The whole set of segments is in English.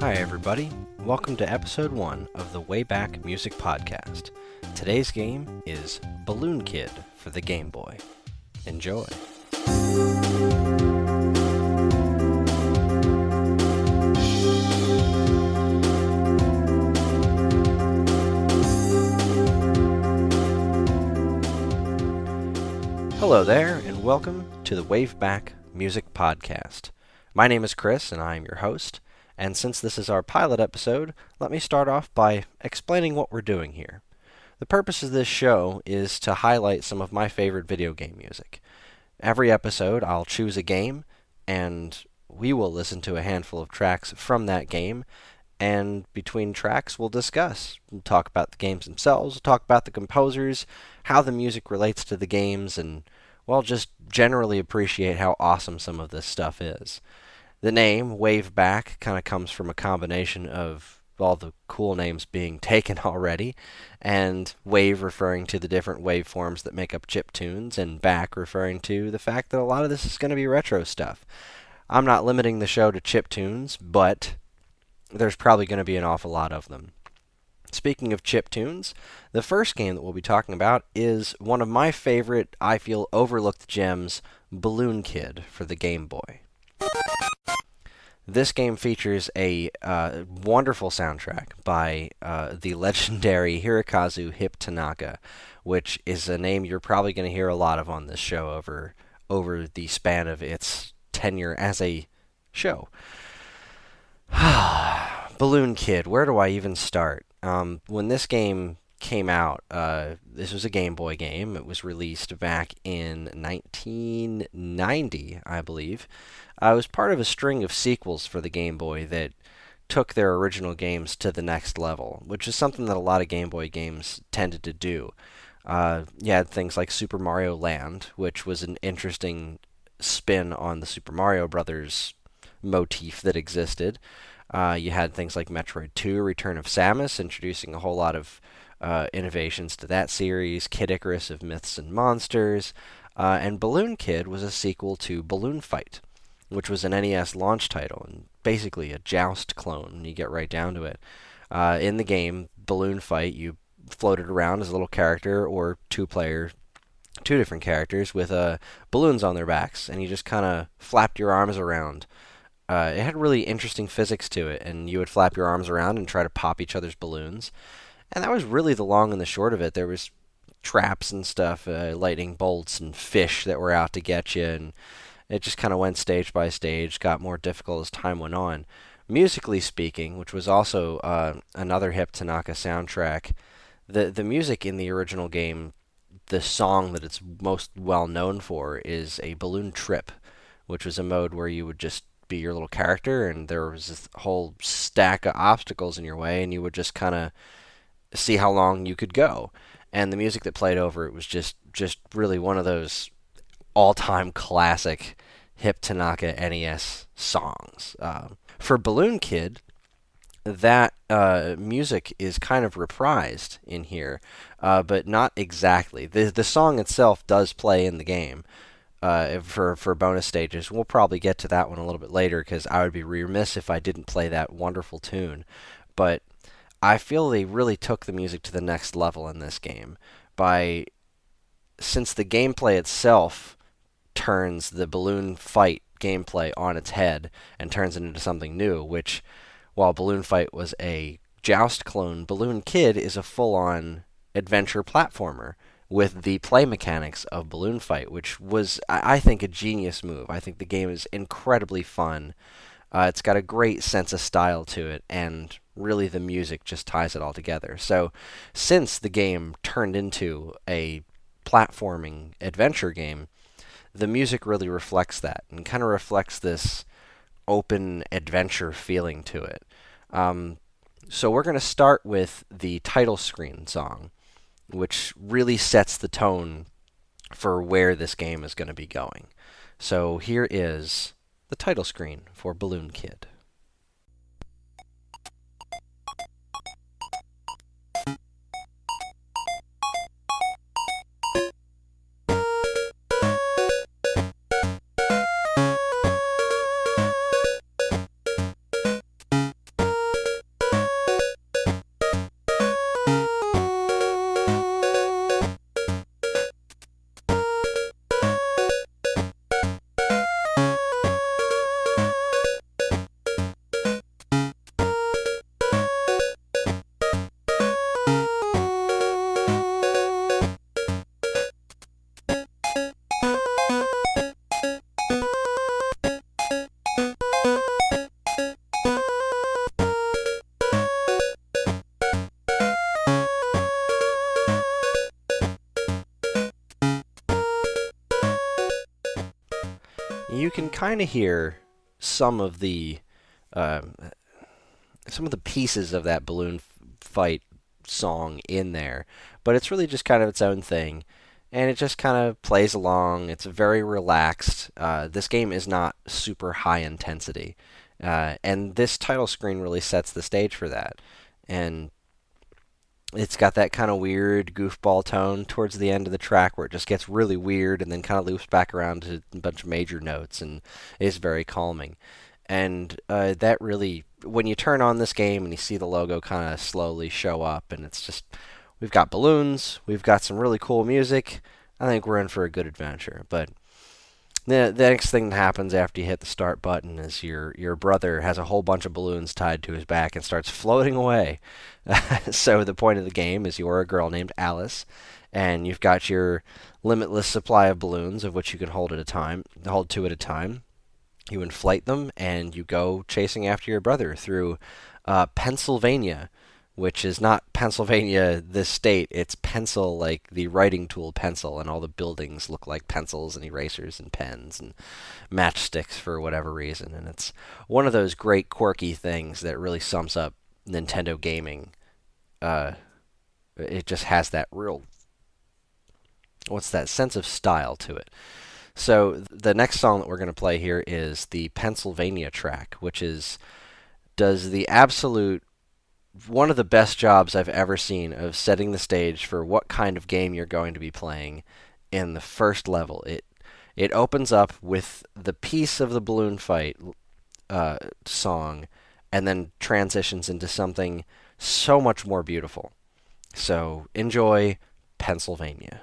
Hi everybody, welcome to episode 1 of the WaveBack Music Podcast. Today's game is Balloon Kid for the Game Boy. Enjoy! Hello there, and welcome to the WaveBack Music Podcast. My name is Chris, and I am your host. And since this is our pilot episode, let me start off by explaining what we're doing here. The purpose of this show is to highlight some of my favorite video game music. Every episode, I'll choose a game, and we will listen to a handful of tracks from that game, and between tracks, we'll discuss. We'll talk about the games themselves, we'll talk about the composers, how the music relates to the games, and, well, just generally appreciate how awesome some of this stuff is. The name, WaveBack, kind of comes from a combination of all the cool names being taken already, and wave referring to the different waveforms that make up chiptunes, and back referring to the fact that a lot of this is going to be retro stuff. I'm not limiting the show to chiptunes, but there's probably going to be an awful lot of them. Speaking of chiptunes, the first game that we'll be talking about is one of my favorite, I feel, overlooked gems, Balloon Kid for the Game Boy. This game features a wonderful soundtrack by the legendary Hirokazu Tanaka, which is a name you're probably going to hear a lot of on this show over the span of its tenure as a show. Balloon Kid, where do I even start? When this game came out, this was a Game Boy game. It was released back in 1990, I believe. It was part of a string of sequels for the Game Boy that took their original games to the next level, which is something that a lot of Game Boy games tended to do. You had things like Super Mario Land, which was an interesting spin on the Super Mario Brothers motif that existed. You had things like Metroid 2, Return of Samus, introducing a whole lot of innovations to that series, Kid Icarus of Myths and Monsters, and Balloon Kid was a sequel to Balloon Fight, which was an NES launch title, and basically a Joust clone when you get right down to it. In the game, Balloon Fight, you floated around as a little character, or two different characters with balloons on their backs, and you just kind of flapped your arms around. It had really interesting physics to it, and you would flap your arms around and try to pop each other's balloons. And that was really the long and the short of it. There was traps and stuff, lightning bolts and fish that were out to get you, and it just kind of went stage by stage, got more difficult as time went on. Musically speaking, which was also another hip Tanaka soundtrack, the music in the original game, the song that it's most well known for is a Balloon Trip, which was a mode where you would just be your little character, and there was this whole stack of obstacles in your way, and you would just kind of see how long you could go. And the music that played over it was just really one of those all-time classic hip Tanaka NES songs. For Balloon Kid, that music is kind of reprised in here, but not exactly. The song itself does play in the game for bonus stages. We'll probably get to that one a little bit later, because I would be remiss if I didn't play that wonderful tune. But I feel they really took the music to the next level in this game since the gameplay itself turns the Balloon Fight gameplay on its head and turns it into something new, which, while Balloon Fight was a Joust clone, Balloon Kid is a full-on adventure platformer with the play mechanics of Balloon Fight, which was, I think, a genius move. I think the game is incredibly fun. It's got a great sense of style to it, and really the music just ties it all together. So, since the game turned into a platforming adventure game, the music really reflects that, and kind of reflects this open adventure feeling to it. So we're going to start with the title screen song, which really sets the tone for where this game is going to be going. So here is the title screen for Balloon Kid. you can kind of hear some of the uh, some of the pieces of that balloon fight song in there, but it's really just kind of its own thing, and it just kind of plays along. It's very relaxed. This game is not super high intensity, and this title screen really sets the stage for that. And it's got that kind of weird goofball tone towards the end of the track where it just gets really weird and then kind of loops back around to a bunch of major notes and is very calming. And that really, when you turn on this game and you see the logo kind of slowly show up, and it's just, we've got balloons, we've got some really cool music. I think we're in for a good adventure. But the next thing that happens after you hit the start button is your brother has a whole bunch of balloons tied to his back and starts floating away. So the point of the game is you're a girl named Alice, and you've got your limitless supply of balloons, of which you can hold two at a time. You inflate them, and you go chasing after your brother through Pennsylvania, which is not Pennsylvania, the state. It's pencil, like the writing tool pencil, and all the buildings look like pencils and erasers and pens and matchsticks for whatever reason. And it's one of those great quirky things that really sums up Nintendo gaming. It just has that real, what's that, sense of style to it. So the next song that we're going to play here is the Pennsylvania track, which does the absolute one of the best jobs I've ever seen of setting the stage for what kind of game you're going to be playing in the first level. It opens up with the piece of the balloon fight song, and then transitions into something so much more beautiful. So enjoy Pennsylvania.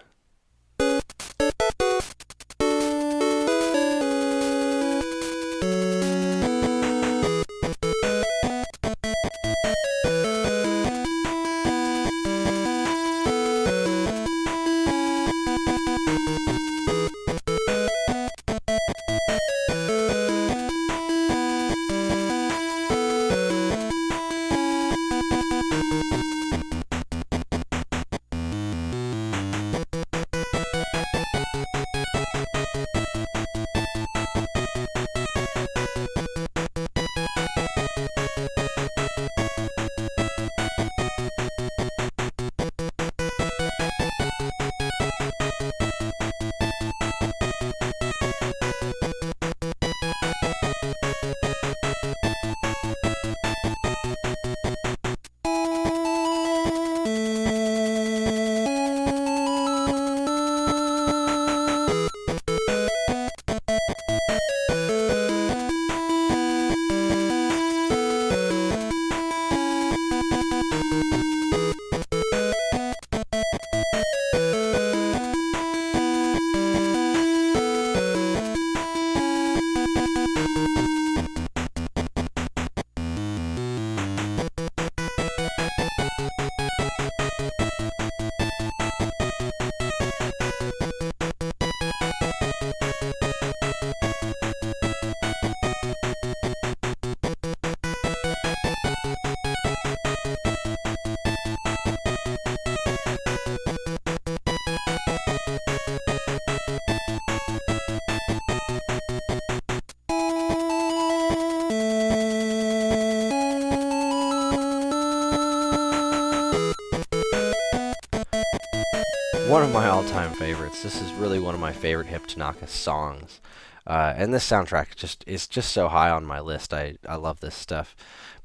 One of my all-time favorites. This is really one of my favorite Hip Tanaka songs. And this soundtrack is just so high on my list. I love this stuff.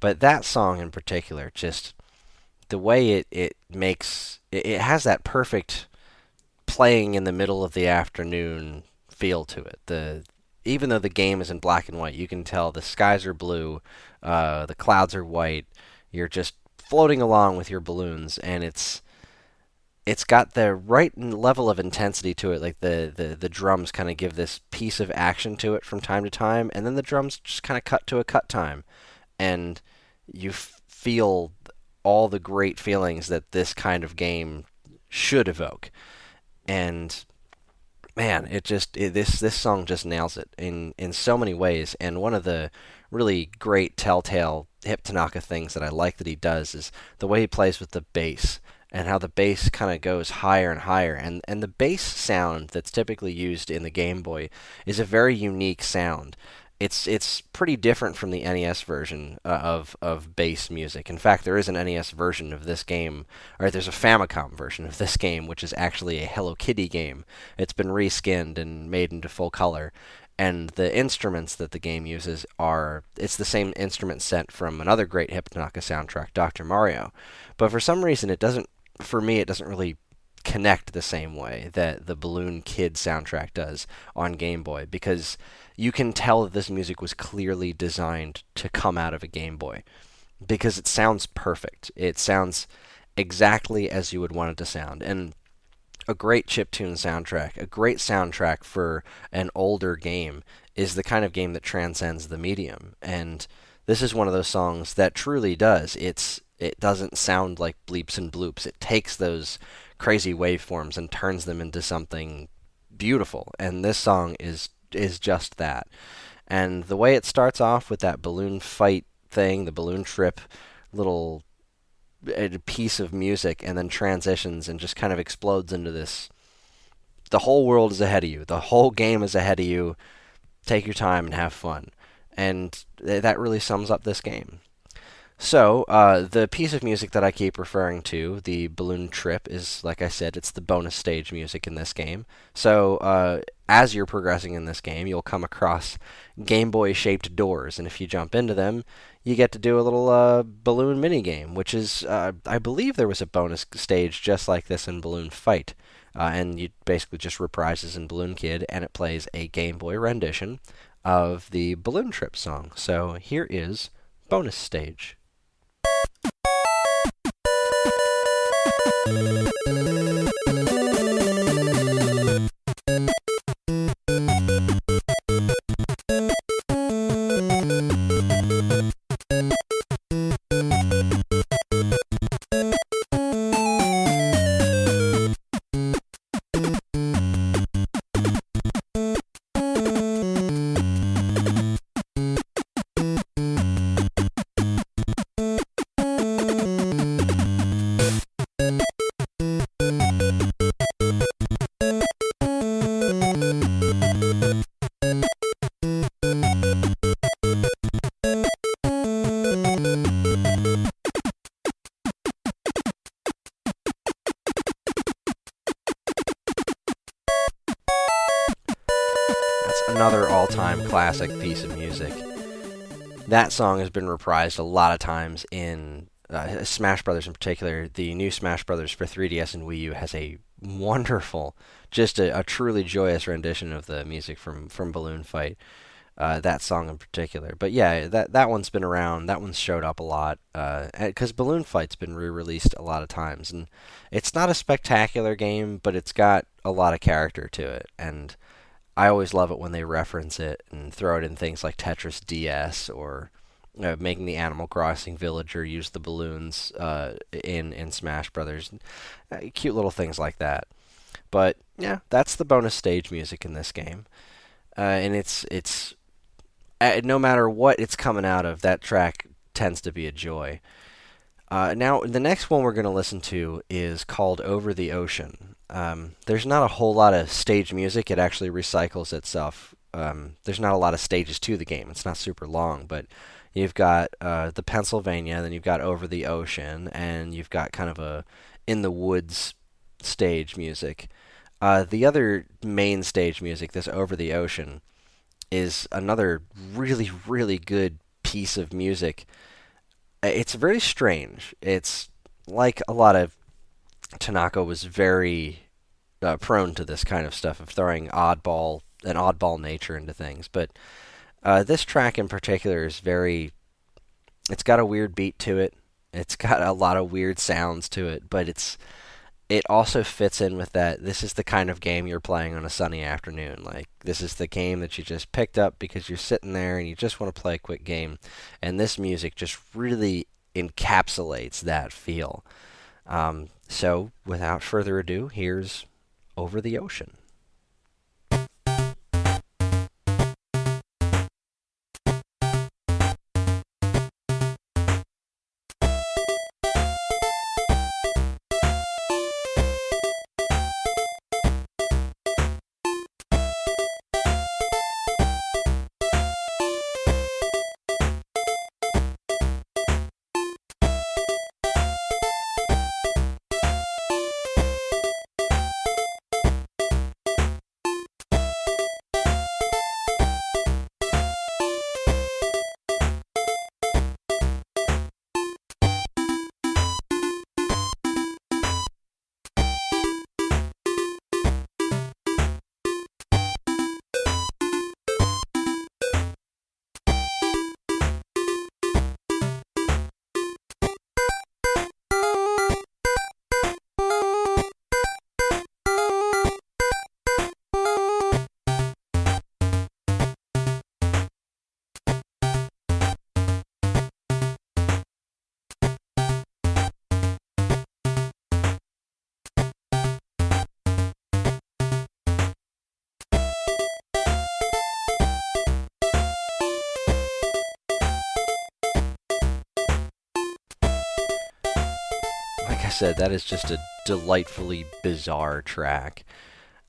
But that song in particular, just the way it has that perfect playing in the middle of the afternoon feel to it. Even though the game is in black and white, you can tell the skies are blue, the clouds are white. You're just floating along with your balloons, and it's got the right level of intensity to it. Like the drums kind of give this piece of action to it from time to time, and then the drums just kind of cut to a cut time, and you feel all the great feelings that this kind of game should evoke. And man, this song just nails it in so many ways. And one of the really great telltale Hip Tanaka things that I like that he does is the way he plays with the bass. and how the bass kind of goes higher and higher. And the bass sound that's typically used in the Game Boy is a very unique sound. It's pretty different from the NES version of bass music. In fact, there is an NES version of this game, or there's a Famicom version of this game, which is actually a Hello Kitty game. It's been reskinned and made into full color, and the instruments that the game uses it's the same instrument set from another great hit Tanaka soundtrack, Dr. Mario. But for some reason, for me, it doesn't really connect the same way that the Balloon Kid soundtrack does on Game Boy, because you can tell that this music was clearly designed to come out of a Game Boy, because it sounds perfect. It sounds exactly as you would want it to sound. And a great chiptune soundtrack, a great soundtrack for an older game, is the kind of game that transcends the medium. And this is one of those songs that truly does. It doesn't sound like bleeps and bloops. It takes those crazy waveforms and turns them into something beautiful. And this song is just that. And the way it starts off with that balloon fight thing, the balloon trip little piece of music, and then transitions and just kind of explodes into this. The whole world is ahead of you. The whole game is ahead of you. Take your time and have fun. And that really sums up this game. So, the piece of music that I keep referring to, the balloon trip, is, like I said, it's the bonus stage music in this game. So, as you're progressing in this game, you'll come across Game Boy-shaped doors, and if you jump into them, you get to do a little balloon minigame, which is, I believe there was a bonus stage just like this in Balloon Fight. And you basically just reprises in Balloon Kid, and it plays a Game Boy rendition of the Balloon Trip song. So, here is bonus stage. Another all-time classic piece of music. That song has been reprised a lot of times in Smash Brothers in particular. The new Smash Brothers for 3DS and Wii U has a wonderful, just a truly joyous rendition of the music from Balloon Fight. That song in particular. But yeah, that one's been around. That one's showed up a lot because Balloon Fight's been re-released a lot of times, and it's not a spectacular game, but it's got a lot of character to it, and I always love it when they reference it and throw it in things like Tetris DS, or making the Animal Crossing villager use the balloons in Smash Brothers. Cute little things like that. But yeah, that's the bonus stage music in this game, and it's no matter what it's coming out of, that track tends to be a joy. Now, the next one we're going to listen to is called Over the Ocean. There's not a whole lot of stage music. It actually recycles itself. There's not a lot of stages to the game. It's not super long, but you've got the Pennsylvania, then you've got Over the Ocean, and you've got kind of a in the woods stage music. The other main stage music, this Over the Ocean, is another really, really good piece of music. It's very strange. It's like a lot of Tanaka was very prone to this kind of stuff of throwing an oddball nature into things. But this track in particular is it's got a weird beat to it. It's got a lot of weird sounds to it, but it also fits in with that. This is the kind of game you're playing on a sunny afternoon. Like, this is the game that you just picked up because you're sitting there and you just want to play a quick game. And this music just really encapsulates that feel. So, without further ado, here's Over the Ocean. said, that is just a delightfully bizarre track.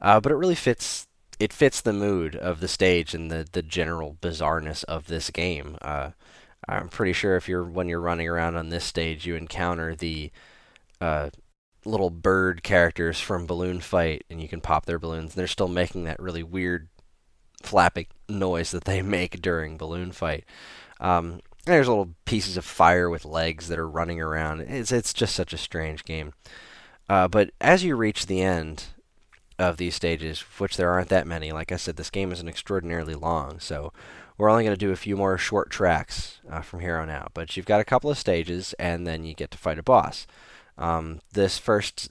But it really fits. It fits the mood of the stage and the general bizarreness of this game. I'm pretty sure if you're when you're running around on this stage, you encounter the uh, little bird characters from Balloon Fight, and you can pop their balloons. And they're still making that really weird flapping noise that they make during Balloon Fight. There's little pieces of fire with legs that are running around. It's just such a strange game. But as you reach the end of these stages, which there aren't that many, like I said, this game isn't extraordinarily long, so we're only going to do a few more short tracks from here on out. But you've got a couple of stages, and then you get to fight a boss. This first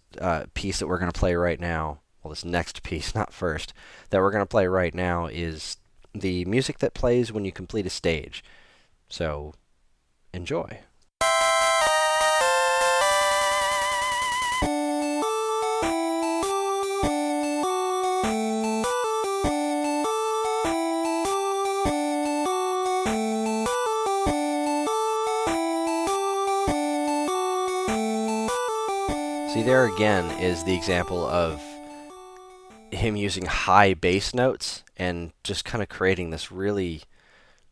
piece that we're going to play right now, well, this next piece, not first, that we're going to play right now is the music that plays when you complete a stage. So, enjoy. See, there again is the example of him using high bass notes and just kind of creating this really...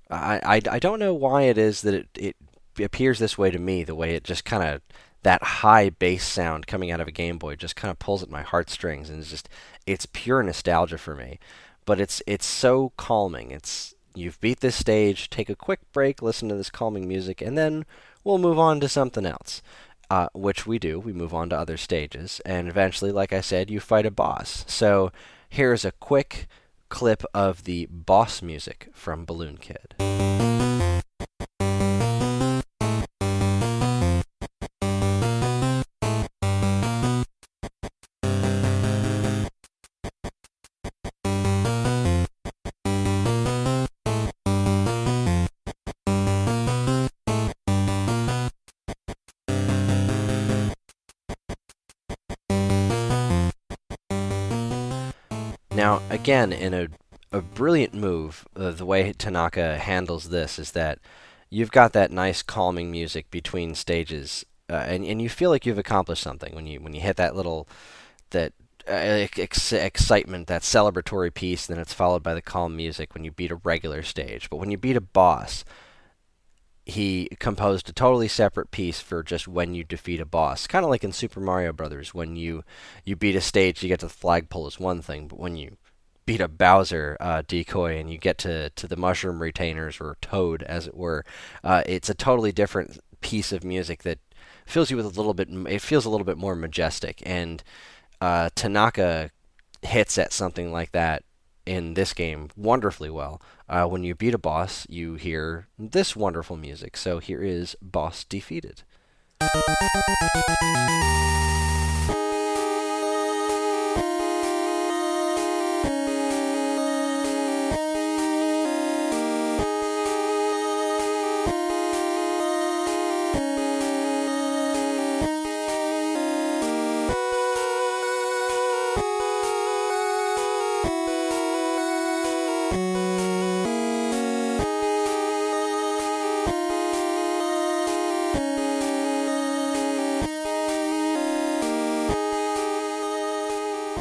I don't know why it is that it appears this way to me, the way it just kind of... That high bass sound coming out of a Game Boy just kind of pulls at my heartstrings, and it's pure nostalgia for me. But it's so calming. You've beat this stage, take a quick break, listen to this calming music, and then we'll move on to something else. Which we do. We move on to other stages, and eventually, like I said, you fight a boss. So here's a quick clip of the boss music from Balloon Kid. Now, again, in a brilliant move, the way Tanaka handles this is that you've got that nice calming music between stages, and you feel like you've accomplished something when you hit that little that excitement, that celebratory piece, then it's followed by the calm music when you beat a regular stage. But when you beat a boss, he composed a totally separate piece for just when you defeat a boss. Kind of like in Super Mario Brothers, when you beat a stage, you get to the flagpole is one thing, but when you beat a Bowser decoy and you get to the mushroom retainers, or Toad, as it were, it's a totally different piece of music that fills you with a little bit. It feels a little bit more majestic, and Tanaka hits at something like that in this game wonderfully well. When you beat a boss, you hear this wonderful music. So here is Boss Defeated.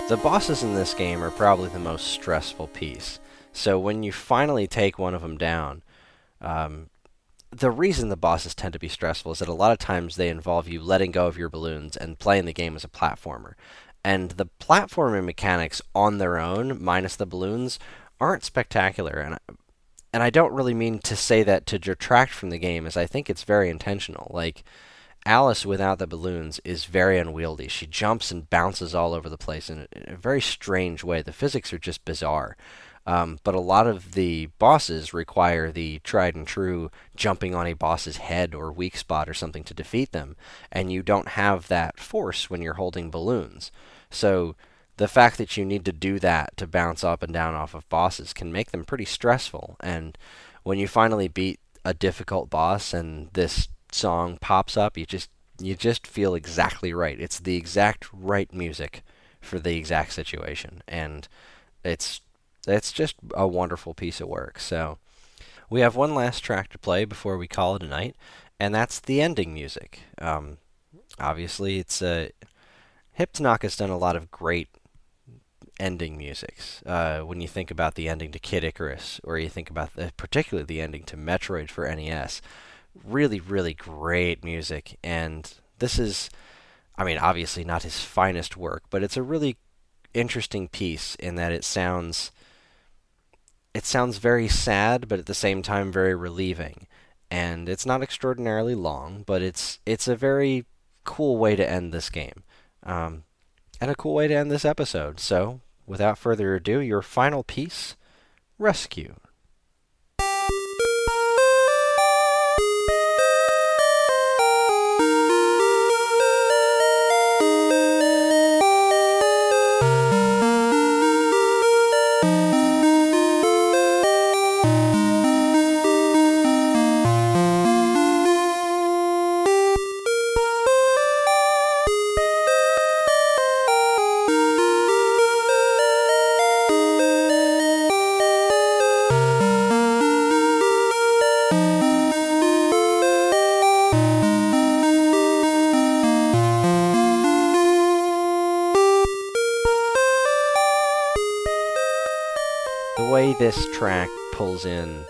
The bosses in this game are probably the most stressful piece. So when you finally take one of them down, the reason the bosses tend to be stressful is that a lot of times they involve you letting go of your balloons and playing the game as a platformer. And the platforming mechanics on their own, minus the balloons, aren't spectacular. And I don't really mean to say that to detract from the game, as I think it's very intentional. Like, Alice without the balloons is very unwieldy. She jumps and bounces all over the place in a very strange way. The physics are just bizarre. But a lot of the bosses require the tried and true jumping on a boss's head or weak spot or something to defeat them, and you don't have that force when you're holding balloons. So the fact that you need to do that to bounce up and down off of bosses can make them pretty stressful. And when you finally beat a difficult boss and this song pops up, you just feel exactly right. It's the exact right music for the exact situation, and it's just a wonderful piece of work. So we have one last track to play before we call it a night, and that's the ending music. Obviously, it's Hip Tanaka's done a lot of great ending musics. When you think about the ending to Kid Icarus, or you think about particularly the ending to Metroid for NES, really, really great music. And this is, I mean, obviously not his finest work, but it's a really interesting piece in that it sounds very sad, but at the same time very relieving. And it's not extraordinarily long, but it's a very cool way to end this game, um, and a cool way to end this episode. So, without further ado, your final piece, Rescue. The way this track pulls in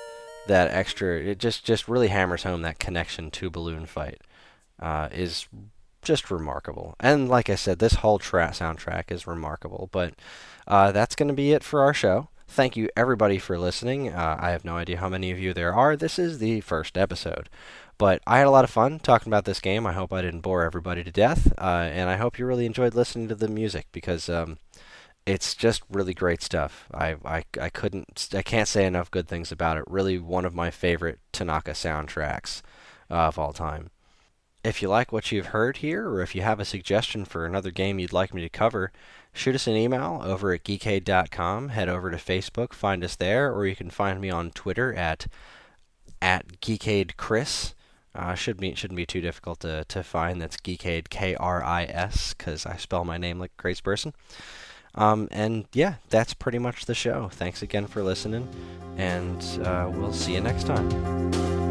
that extra, it just really hammers home that connection to Balloon Fight, is just remarkable. And like I said, this whole soundtrack is remarkable. But that's going to be it for our show. Thank you everybody for listening. I have no idea how many of you there are. This is the first episode. But I had a lot of fun talking about this game. I hope I didn't bore everybody to death. And I hope you really enjoyed listening to the music because it's just really great stuff. I can't say enough good things about it. Really one of my favorite Tanaka soundtracks of all time. If you like what you've heard here, or if you have a suggestion for another game you'd like me to cover, shoot us an email over at geekade.com. Head over to Facebook, find us there, or you can find me on Twitter at GeekadeChris. Shouldn't be too difficult to find. That's Geekade Kris, because I spell my name like a crazy person. And yeah, that's pretty much the show. Thanks again for listening, and we'll see you next time.